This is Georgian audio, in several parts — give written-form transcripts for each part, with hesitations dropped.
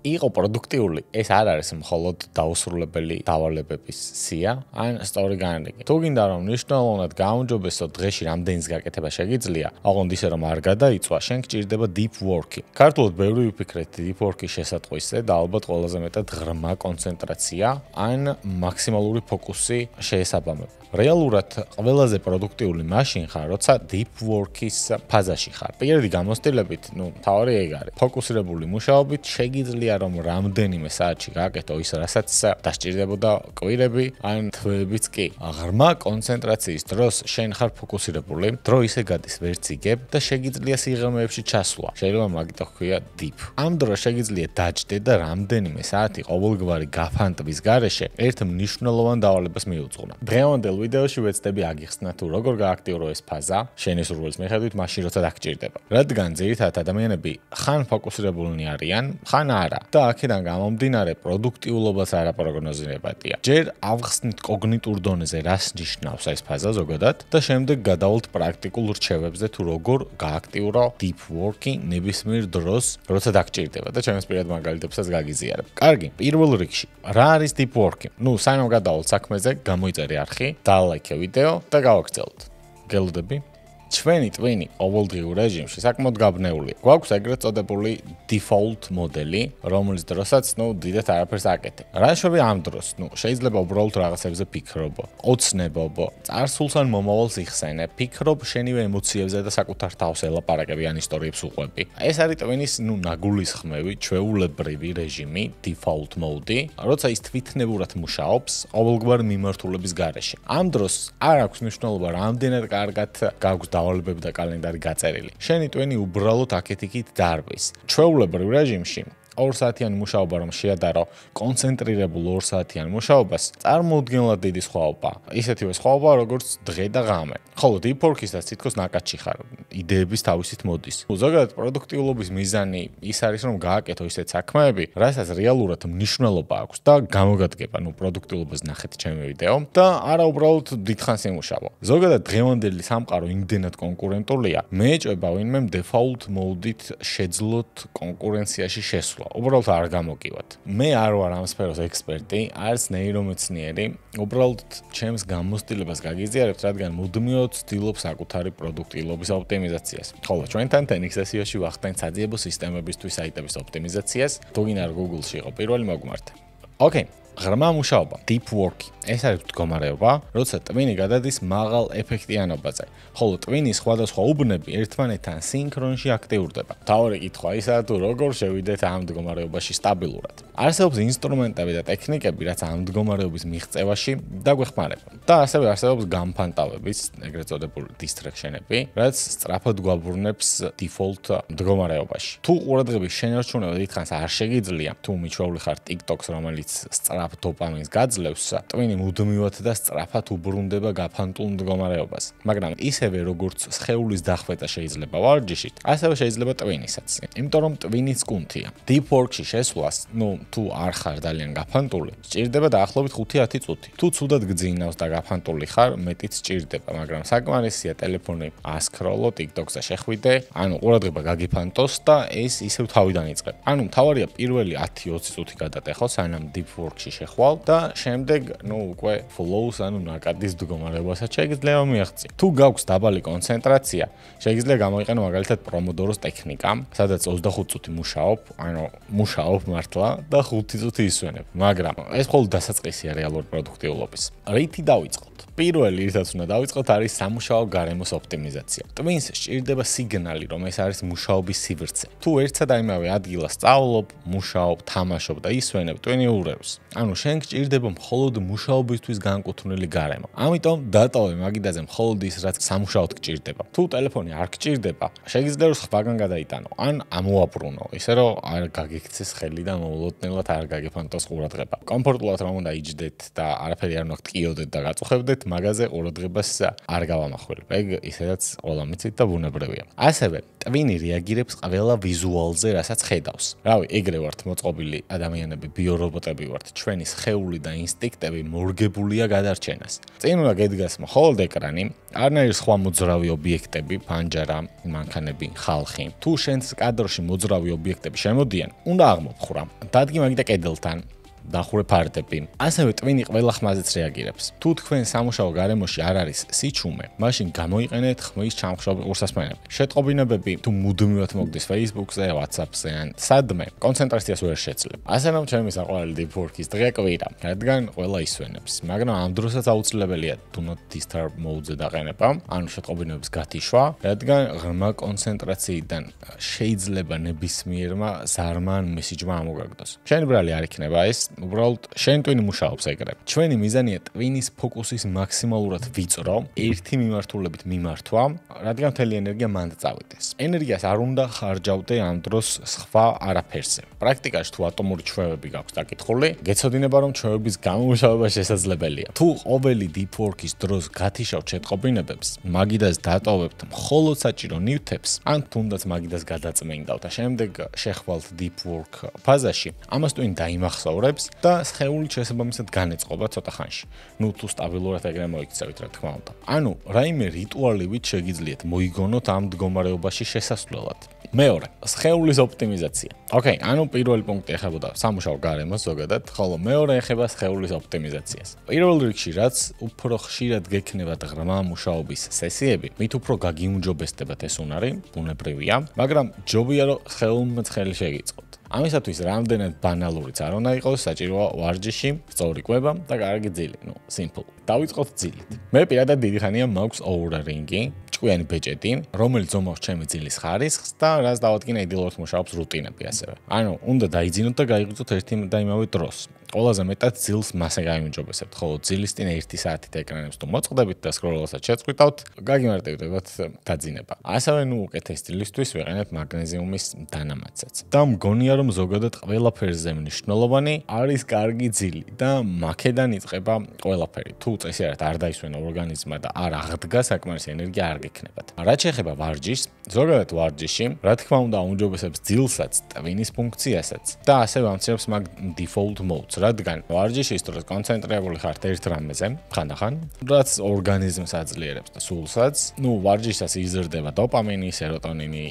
იყო პროდუქტიული, ეს არ არის მხოლოდ დაუსრულებელი დავალებების სია, ან სწორი განრიგი. თუ გინდა რომ მნიშვნელოვნად გააუმჯობესო დღეში რამდენის გაკეთება შეგიძლია, ოღონდ ისე რომ არ გადაიწვა, შენ გჭირდება deep work-ი. ქართულად ბევრი ვიფიქრეთ deep work-ის შესატყვისზე და ალბათ ყველაზე მეტად ღრმა კონცენტრაცია ან მაქსიმალური ფოკუსი შეესაბამება. რეალურად ყველაზე პროდუქტიული მაშინ ხარ, როცა deep work-ის ფაზაში ხარ. პირადი გამოცდილებით, თავარი ეგ არის. ფოკუსირებული მუშაობით შეგიძლია რომ რამდენიმე საათში გააკეთო ის, რასაც დასჭირდებოდა კვირები ან თვეებიც კი. ღრმა კონცენტრაციის დროს შენ ხარ ფოკუსირებული, დრო ისე გადის ვერც იგებ და შეგიძლია სიღრმეებში ჩასვლა. შეიძლება მაგითო ჰქვია deep. ამ დროს შეგიძლია დაჯდე და რამდენიმე საათი ყოველგვარი გაფანტვის გარეშე ერთ მნიშვნელოვან დავალებას მიუძღვნა. დღევანდელ ვიდეოში ვეცდები აგიხსნა თუ როგორ გააქტიურო ეს ფაზა შენი სურვილის მიხედვით მაშინ როცა დაგჭირდება. რადგან ძირითადად ადამიანები ხან ფოკუსირებულნი არიან, ხან არა. და აქედან გამომდინარე პროდუქტიულობაც არაპროგნოზირებადია. ჯერ ავხსნით კოგნიტურ დონეზე რას ნიშნავს ეს ფაზა ზოგადად და შემდეგ გადავალთ პრაქტიკულ რჩევებზე თუ როგორ გააქტიურო deep work-ი ნებისმიერ დროს, როცა დაგჭირდება და ჩემს პირად მაგალითებსაც გაგიზიარებ. კარგი, პირველ რიგში, რა არის deep work-ი? სანამ გადავალთ საქმეზე, გამოიწერე არხი, დალაიქე ვიდეო და გავაგრძელოთ. გელოდები? ჩვენი ტვინი ყოველდღიურ რეჟიმში საკმაოდ გაბნეულია. გვაქვს ეგრეთ წოდებული default მოდელი, რომლის დროსაც დიდად არაფერს აკეთებ. რა შევა ამ დროს? შეიძლება უბრალოდ რაღაცებზე ფიქრობო, ოცნებობო, წარსულს ან მომავალს იხსენებ, ფიქრობ შენივე ემოციებზე და საკუთარ თავს ელაპარაკები ან ისტორიებს უყვები. ეს არის ტვინის ნაგულისხმევი, ჩვეულებრივი რეჟიმი, default mode, როცა ის თვითნებურად მუშაობს ყოველგვარი მიმართულების გარეშე. ამ დროს არ აქვს მნიშვნელობა რამდენად კარგად გაქვს დავალებები და კალენდარი გაწერილი. შენი ტვინი უბრალოდ აქეთ-იქით დარბის. ჩვეულებრივ რეჟიმში 2 საათიანი მუშაობა რომ შეადარო კონცენტრირებულ 2 საათიან მუშაობას, წარმოუდგენლად დიდი სხვაობა. ისეთივე სხვაობა როგორც დღე და ღამე. ხოლო deep work-ისაც თითქოს ნაკადში ხარ, იდეების თავისით მოდის. ზოგადად პროდუქტიულობის მიზანი ის არის რომ გააკეთო ისეთ საქმეები, რასაც რეალურად მნიშვნელობა აქვს და გამოგადგება, პროდუქტიულობას ნახეთ ჩემი ვიდეო და არა უბრალოდ დიდხანს იმუშავო. ზოგადად დღევანდელი სამყარო იმდენად კონკურენტულია, მე ეჭვება ვინმე default mode-ით შეძლოთ კონკურენციაში შესვლა. უბრალოდ არ გამოგივათ. მე არ ვარ ამ სფეროს ექსპერტი, არც ნეირომეცნიერი, უბრალოდ ჩემს გამოცდილებას გაგიზიარებთ, რადგან მუდმივად ვცდილობ საკუთარი პროდუქტიულობის ოპტიმიზაციას. ხოლო ჩვენთან Tenix SEO-ში ვახდენთ საძიებო სისტემებისთვის საიტების ოპტიმიზაციას, თუ გინდა Google-ში იყო პირველი მოგმართე. ოკეი. ღრმა მუშაობა, deep work. ეს არის მდგომარეობა, როცა ტვინი გადადის მაღალ ეფექტიანობაზე, ხოლო ტვინის სხვადასხვა უბნები ერთმანეთთან სინქრონში აქტიურდება. თავი კითხვა ისაა, თუ როგორ შევიდეთ ამ მდგომარეობაში სტაბილურად. არსებობს ინსტრუმენტები და ტექნიკები, რაც ამ მდგომარეობის მიღწევაში დაგვეხმარება. და ასევე არსებობს გამფანტავების, ეგრეთ წოდებული distraction-ები, რაც სწრაფად გვაბრუნებს default მდგომარეობაში. თუ ყურადღების შენარჩუნება დიდხანს არ შეგიძლია, თუ მიჩვეული ხარ TikTok-ს, რომელიც სწრაფ დოპამინს გაძლევს, ტვინი მუდმივად და სწრაფად უბრუნდება გაფანტულ მდგომარეობას. მაგრამ ისევე როგორც სხეულის დახვეწა შეიძლება ვარჯიშით, ასევე შეიძლება ტვინისაც. იმიტომ რომ ტვინიც კუნთია. Deep work-ში შესვლას, თუ არ ხარ ძალიან გაფანტული, სჭირდება დაახლოებით 5-10 წუთი. თუ ცუდად გძინავს და გაფანტული ხარ, მეტიც სჭირდება, მაგრამ საკმარისია ტელეფონი ასკროლო, TikTok-ზე შეხვიდე, ყურადღება გაგიფანტოს და ეს ისევ თავიდან იწყებ. მთავარია პირველი 10-20 წუთი გადატეხო, სანამ deep work-ში შეხვალ და შემდეგ უკვე flow-ს ნაკადის მდგომარეობასაც შეგიძლია მიაღწიო. თუ გაქვს დაბალი კონცენტრაცია, შეგიძლია გამოიყენო მაგალითად Pomodoro-ს ტექნიკა, სადაც 25 წუთი მუშაობ მართლა და 5 წუთი ისვენებ. მაგრამ ეს მხოლოდ დასაწყისია რეალური პროდუქტიულობის. რითი დავიწყოთ? პირველი რითაც უნდა დავიწყოთ არის სამუშაო გარემოს ოპტიმიზაცია. ტვინს სჭირდება სიგნალი, რომ ეს არის მუშაობის სივრცე. თუ ერთსა და იმავე ადგილას სწავლობ, მუშაობ, თამაშობ და ისვენებ, ტვინი ურევს. შენ გჭირდება მხოლოდ მუშაობისთვის განკუთვნილი გარემო. ამიტომ დატოვე მაგიდაზე მხოლოდ ის, რაც სამუშაოდ გჭირდება. თუ ტელეფონი არ გჭირდება, შეგიძლია რომ სხვაგან გადაიტანო, ან ამოაბრუნო, ისე რომ არ გაგიქცეს ხელი და მოულოდნელად არ გაგიფანტოს ყურადღება. კომფორტულად რომ უნდა იჯდეთ და არაფერი არ უნდა გტკიოდეთ და გაწუხებდეთ, მივხვდეთ მაგაზე ყურადღებას არ გავამახვილებ. ეგ ისედაც ყველა მიცით და ბუნებრივია. ასევე ტვინი რეაგირებს ყველა ვიზუალზე, რასაც ხედავს. რავი, ეგრე ვართ მოწყობილი ადამიანები, ბიორობოტები ვართ. ჩვენი სხეული და ინსტინქტები მორგებულია გადარჩენას. წინ უნდა გედგას მხოლოდ ეკრანი, არანაირი სხვა მოძრავი ობიექტები, პანჯარა, მანქანები, ხალხი. თუ შენს კადრში მოძრავი ობიექტები შემოდიან, უნდა აღმოფხრა. დადგი მაგიტა კედელთან. დახურე ფარდები. ასევე ტვინი ყველა ხმაზეც რეაგირებს. თუ თქვენ სამუშაო გარემოში არ არის სიჩუმე, მაშინ გამოიყენეთ ხმის ჩამხშობი ყურსასმენები. შეტყობინებები თუ მუდმივად მოგდის Facebook-ზე, WhatsApp-ზე ან სადმე, კონცენტრაციას ვერ შეძლებ. ასე რომ ჩემი საყვარელი deep work-ის დღე კვირა, რადგან ყველა ისვენებს, მაგრამ ამ დროსაც აუცილებელია do not disturb mode-ზე დაყენება, ანუ შეტყობინებების გათიშვა, რადგან ღრმა კონცენტრაციიდან შეიძლება ნებისმიერმა ზარმა ან მესიჯმა ამოგაგდოს. შენი ბრალი არ იქნება ეს უბრალოდ შენ ტვინი მუშაობს ეგრე. ჩვენი მიზანია ტვინის ფოკუსის მაქსიმალურად ვიწრო, ერთი მიმართულებით მიმართვა, რადგან მთელი ენერგია მანდ წავიდეს. ენერგიას არ უნდა ხარჯავდე ამ დროს სხვა არაფერზე. პრაქტიკაში თუ ატომური ჩვევები გაქვს დაკითხული, გეცოდინება რომ ჩვევების გამომუშავება შესაძლებელია. თუ ყოველი deep work-ის დროს გათიშავთ შეტყობინებებს, მაგიდას დატოვებთ მხოლოდ საჭირო ნივთებს, ან თუნდაც მაგიდას გადაწმენდავთ და შემდეგ შეხვალთ deep work ფაზაში, ამას ტვინი დაიმახსოვრებს და სხეული შესაბამისად განეწყობა ცოტა ხანში. ნუ თუ სტაბილურად ეგრე მოიქცევით, რა თქმა უნდა. ანუ რაიმე რიტუალივით შეგიძლიათ მოიგონოთ ამ მდგომარეობაში შესასვლელად. მეორე, სხეულის ოპტიმიზაცია. ოკეი, ანუ პირველი პუნქტი ეხებოდა სამუშაო გარემოს ზოგადად, ხოლო მეორე ეხება სხეულის ოპტიმიზაციას. პირველ რიგში, რაც უფრო ხშირად გექნებათ ღრმა მუშაობის სესიები, მით უფრო გაგიუმჯობესდებათ ეს უნარი, ბუნებრივია, მაგრამ ჯობია რომ სხეულმაც ხელი შეგიწყოთ. ამისათვის რამდენად ბანალურიც არ უნდა იყოს, საჭიროა ვარჯიში, სწორი კვება და კარგი ძილი. ნუ, simple. დავიწყოთ ძილით. მე პირადად დიდი ხანია მაქვს Oura Ring-ი, ჭკვიანი ბეჭედი, რომელიც ზომავს ჩემი ძილის ხარისხს და რაც დავადგინე იდეალურად მუშაობს რუტინები ასევე. ანუ, უნდა დაიძინოთ და გაიღვიძოთ ერთი და იმავე დროს. ყველაზე მეტად ძილს მასე გაიმჯობესებთ, ხოლო ძილის წინ 1 საათით ეკრანებს თუ მოწყდებით და სკროლალსაც შეწყვიტავთ, გაგიმარტივდებათ დაძინება. ასევე ნუ უკეთეს ძილისთვის ვიყენებთ მაგნეზიუმის დანამატსაც. და მგონია რომ ზოგადად ყველაფერზე მნიშვნელოვანი არის კარგი ძილი და მაქედან იწყება ყველაფერი. თუ წესიარად არ დაისვენა ორგანიზმმა და არ აღდგა საკმარისი ენერგია არ გექნებათ. რაც შეეხება ვარჯიშს, ზოგადად ვარჯიში, რა თქმა უნდა, აუმჯობესებს ძილსაც, ტვინის ფუნქციასაც და ასევე ამცირებს მაგ default modes, რადგან ვარჯიშის დროს კონცენტრირებული ხართ ერთ რამეზე, ხანდახან, რაც ორგანიზმს აძლიერებს და სულსაც. ნუ ვარჯიშსაც იზრდება დოპამინი, სეროტონინი,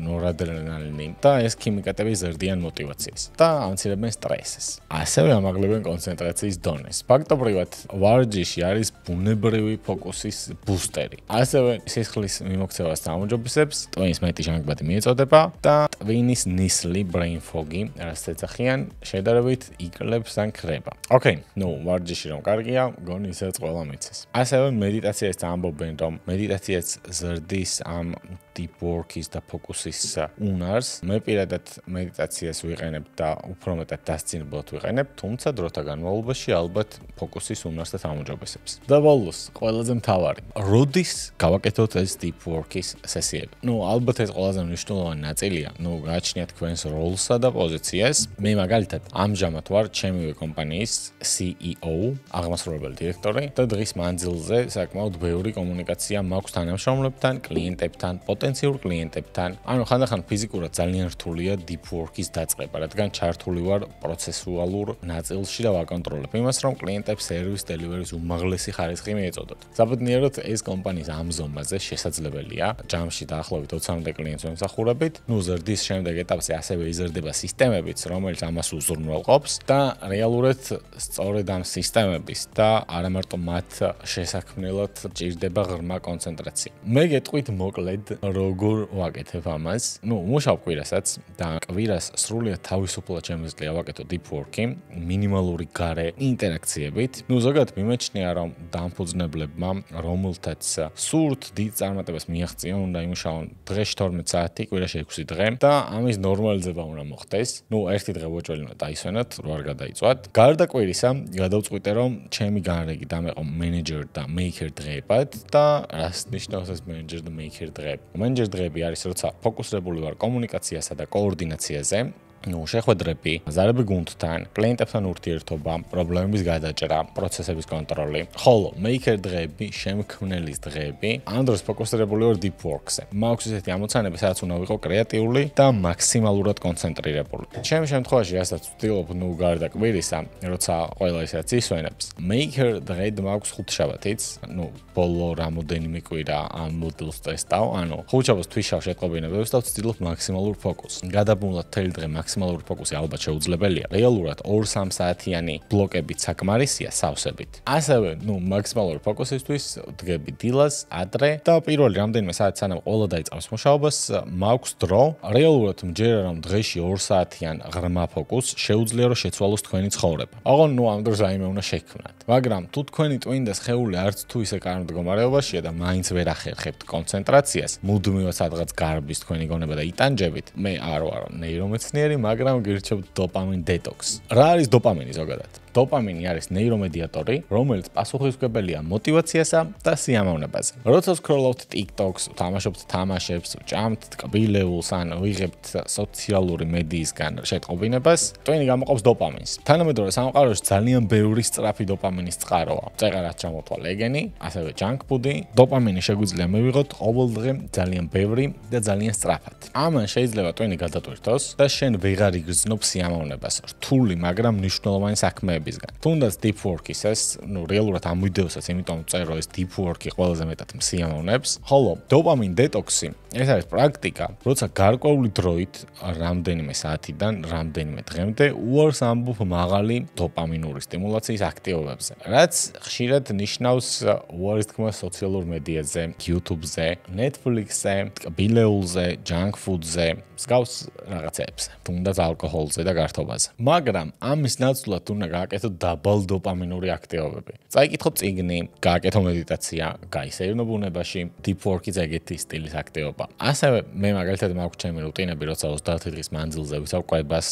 ნორადრენალინი და ეს ქიმიკატები ზრდიან მოტივაციას და ამცირებენ სტრესს. ასევე ამაღლებენ კონცენტრაციის დონეს. ფაქტობრივად ვარჯიში არის ბუნებრივი ფოკუსის ბუსტერი. ასევე სისხლის მიმოქცევას აუმჯობესებს, ტვინის მეტი ჟანგბადი მიეწოდება და ტვინის ნისლი brain fog-ი, რაც ეძახიან, შედარებით იკლებს ან ქრება. ოკეი, ნუ ვარჯიში რომ კარგია, გონი ისევ ყველა მიცეს. ასევე მედიტაციას ამბობენ, რომ მედიტაციაც ზრდის ამ deep work-ის და ფოკუსის უნარს. მე პირადად მედიტაციას ვიყენებ და უფრო მეტად დასწინებლად ვიყენებ, თუმცა დროთა განმავლობაში ალბათ ფოკუსის უნარსაც აუმჯობესებს. და ბოლოს, ყველაზე მთავარი, როდის გავაკეთოთ ეს deep work-ის სესიები? ნუ ალბათ ეს ყველაზე მნიშვნელოვანი ნაწილია, ნუ გააჩნიათ თქვენს როლსა და პოზიციას. მე მაგალითად ამჟამად ვარ ჩემივე კომპანიის CEO, აღმასრულებელი დირექტორი და დღის მანძილზე საკმაოდ ბევრი კომუნიკაცია მაქვს თანამშრომლებთან, კლიენტებთან, პოტენციურ კლიენტებთან. ანუ ხანდახან ფიზიკურად ძალიან რთულია deep work-ის დაწყება, რადგან ჩართული ვარ პროცესუალურ ნაწილში და ვაკონტროლებ იმას, რომ კლიენტებს service delivery-ის უმაღლესი ხარისხი მიეწოდოთ. საბედნიეროდ ეს კომპანიის ამ ზომაზე შესაძლებელია. ჯამში დაახლოებით 20-მდე კლიენტს ვემსახურებით. ნუ ზრდის შემდეგ ეტაპზე ასევე იზრდება სისტემებიც, რომელიც ამას უზრუნველყოფს და რეალურად სწორედ ამ სისტემების და არა მარტო მათ შესაქმნელად ჭირდება ღრმა კონცენტრაცია. მე გეტყვით მოკლედ როგორ ვაკეთებ ამას. ნუ მუშავ კვირასაც და კვირას სრულიად თავისუფლად შემიძლია ვაკეთო deep work-ი, მინიმალური გარე ინტერაქციებით. ნუ ზოგადად მიმეჩნია რომ დამფუძნებლებმა, რომელთაც სურთ დიდ წარმატებას მიაღწიონ, უნდა იმუშაონ დღეში 12 საათი, კვირაში 6 დღე და ამის ნორმალიზება უნდა მოხდეს. ნუ ერთი დღე ვოჭველი უნდა დაისვენოთ, რო არ გადაიწვათ. გარდა კვირისა, გადავწყვიტე რომ ჩემი განრიგი დამეყო manager და maker დღეებად და რას ნიშნავს ეს manager და maker დღეები? manager დღეები არის როცა ფოკუსირებული ვარ კომუნიკაციასა და კოორდინაციაზე. შეხვედრები, ზარები გუნდთან, კლიენტებთან ურთიერთობა, პრობლემების გადაჭრა, პროცესების კონტროლი. ხოლო maker დღეები, შემქმნელის დღეები, ამ დროს ფოკუსირებული ვარ deep work-ზე. მაქვს ისეთი ამოცანები, სადაც უნდა ვიყო კრეატიული და მაქსიმალურად კონცენტრირებული. ჩემი შემთხვევაში, რასაც ვცდილობ, გარდა კვირისა, როცა ყველა ისეც ისვენებს, maker დღედ მაქვს ხუთშაბათიც, ბოლო რამოდენიმე კვირა ამ მოდელს ტესტავ, ხუთშაბათს თვისავ შეტყობინებებს და ვცდილობ მაქსიმალურ ფოკუსს. გადაბმულად მთელი დღე მაქსიმალური ფოკუსი ალბათ შეუძლებელია. რეალურად 2-3 საათიანი ბლოკებით საკმარისია სავსებით. ასევე, მაქსიმალური ფოკუსისთვის დღები დილას, ადრე და პირველი რამდენიმე საათი სანამ ყველა დაიწყებს მუშაობას, მაქვს დრო. რეალურად მჯერა რომ დღეში 2 საათიან ღრმა ფოკუსს შეუძლია რომ შეცვალოს თქვენი ცხოვრება. ოღონ ამ დროს რაიმე უნდა შექმნათ. მაგრამ თუ თქვენი ტვინდა სხეული არც თუ ისე კარგ მდგომარეობაშია და მაინც ვერ ახერხებთ კონცენტრაციას, მუდმივად სადღაც გარბის თქვენი გონება და იტანჯებით, მე არ ვარ ნეირომეცნიერი, მაგრამ გირჩევთ დოპამინ დეტოქსს. რა არის დოპამინი ზოგადად? დოპამინი არის ნეირომედიატორი, რომელიც პასუხისმგებელია მოტივაციასა და სიამოვნებაზე. როცა სკროლავთ TikTok-ს, თამაშობთ თამაშებს, ჭამთ ტკბილეულს ან ვიღებთ სოციალური მედიისგან შეტყობინებას, ტვინი გამოყოფს დოპამინს. თანამედროვე სამყაროში ძალიან ბევრი სწრაფი დოპამინის წყაროა. წეღარად ჩამოთვალ ეგენი, ასევე junk food-ი. დოპამინი შეგვიძლია მივიღოთ ყოველდღე ძალიან ბევრი და ძალიან სწრაფად. ამან შეიძლება ტვინი გადატვირთოს და შენ ვეღარ იგრძნობ სიამოვნებას. რთული, მაგრამ მნიშვნელოვანი საქმეებისგან. თუნდაც deep work-ის ეს, რეალურად ამ ვიდეოსაც იმიტომ წერო ეს deep work-ი ყველაზე მეტად მსიამოვნებს. ხოლო დოპამინ დეტოქსი ეს არის პრაქტიკა, როცა გარკვეული დროით, რამდენიმე საათიდან რამდენიმე დღემდე უარს ამბობ მაღალი დოპამინური სტიმულაციის აქტივობებზე, რაც ხშირად ნიშნავს უარის თქმას სოციალურ მედიაზე, YouTube-ზე, Netflix-ზე, ტკბილეულზე, junk food-ზე, მსგავს რაღაცებზე, თუნდაც ალკოჰოლზე და გართობაზე. მაგრამ ამის ნაცვლად უნდა გააკეთო დაბალ დოპამინური აქტივობები. წაიკითხო წიგნი, გააკეთო მედიტაცია, გაისეირნო ბუნებაში, deep work-ი ეგეთი სტილის აქტივობა. ასევე მე მაგალითად მაქვს ჩემი რუტინები, როცა 30 დღის მანძილზე ვისავ კვებას,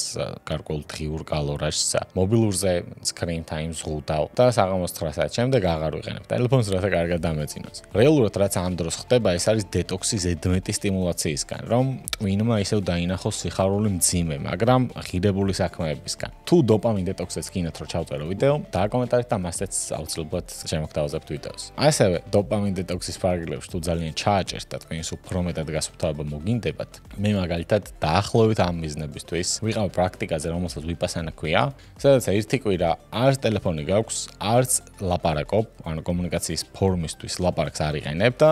გარკვეულ დღიურ კალორიას, მობილურზე screen time-ს ვღუდავ და საღამოს 9 საათის შემდეგ აღარ ვიყენებ ტელეფონს, რათა კარგად დამეწინოს. რეალურად რაც ამ დროს ხდება, ეს არის დეტოქსი ზედმეტი სტიმულაციისგან, რომ ტვინმა ისევ დაინახოს სიხარული მძიმე, მაგრამ ღირებული საქმეებისგან. თუ დოპამინ დეტოქსს გინდათ რომ ჩავწერო ვიდეო, დააკომენტარეთ და მასეც აუცილებლად შემოგთავაზებთ ვიდეოს. ასევე დოპამინ დეტოქსის ფარგლებში თუ ძალიან ჩააჭერთ და თქვენს უფრო მეტად გასუფთავება მოგინდებათ, მე მაგალითად დაახლოებით ამ მიზნებისთვის ვიყავ პრაქტიკაზე, რომელსაც ვიპასანა ქვია, სადაც ერთი კვირა არც ტელეფონი გაქვს, არც ლაპარაკობ, კომუნიკაციის ფორმისთვის ლაპარაკს არ იყენებ და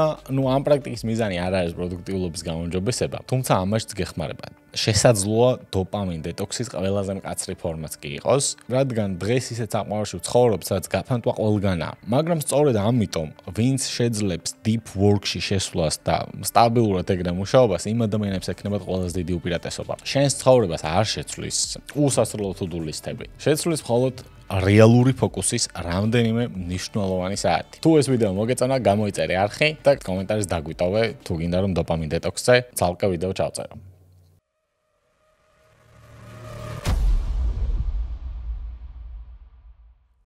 ამ პრაქტიკის მიზანი არ არის პროდუქტიულობის გამარჯვება, თუმცა ამაშიც გეხმარება. შესაძლოა დოპამინ დეტოქსის ყველაზე მკაცრი ფორმაც კი იყოს, რადგან დღეს ისეთ საყმარში ვცხოვრობ, სადაც გაფანტვა ყველგანაა. მაგრამ სწორედ ამიტომ, ვინც შეძლებს deep work-ში შესვლას და სტაბილურად ეგრე მუშაობას, იმ ადამიანებს ექნებათ ყველაზე დიდი უპირატესობა. შენს ცხოვრებას არ შეცვლის უსასრულო to-do list-ები. შეცვლის მხოლოდ რეალური ფოკუსის რამდენიმე მნიშვნელოვანი საათი. თუ ეს ვიდეო მოგეწონა, გამოიწერე არხი და კომენტარის დაგვიტოვე, თუ გინდა რომ დოპამინ დეტოქსზე ცალკე ვიდეო ჩავწერო.